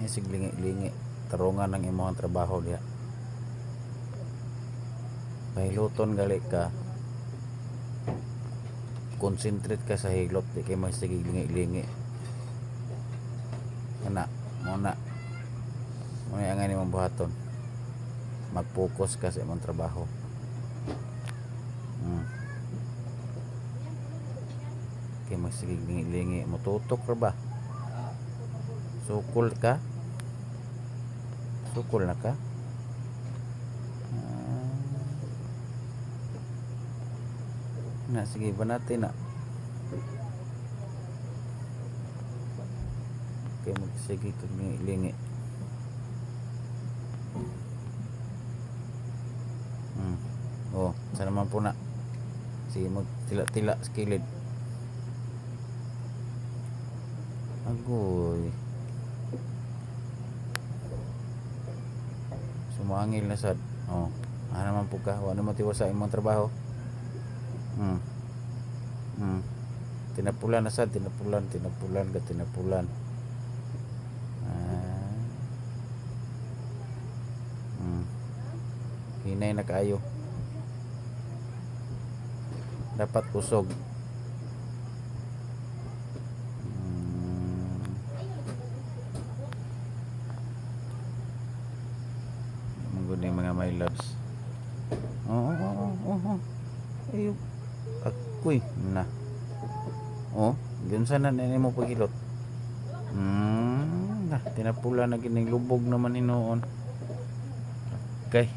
Isig lingi-lingi tarungan ng imong trabaho diha. Pahiluton gali ka, concentrate ka sa hilot, di kay masig lingi-lingi kana muna muna ang imong buhaton, mag-focus ka sa imong trabaho. Kay masig lingi-lingi mututok ra ba, sukol ka, sukol na ka. Na sige ba natin na kay magsige kag lingi. Oh, sa naman po na sige magtila-tila sa kilid. Agoy, sumangil na sad. Oh, ano naman po ka, wala mo tiwa sa imong trabaho. Tinapulan na sad, tinapulan hinay na kaayo, dapat kusog. Manggun yung mga my loves. Ayun akoy na. Yun sana na mo pagilot. Tinapula na gining lubog naman hinoon. Okay.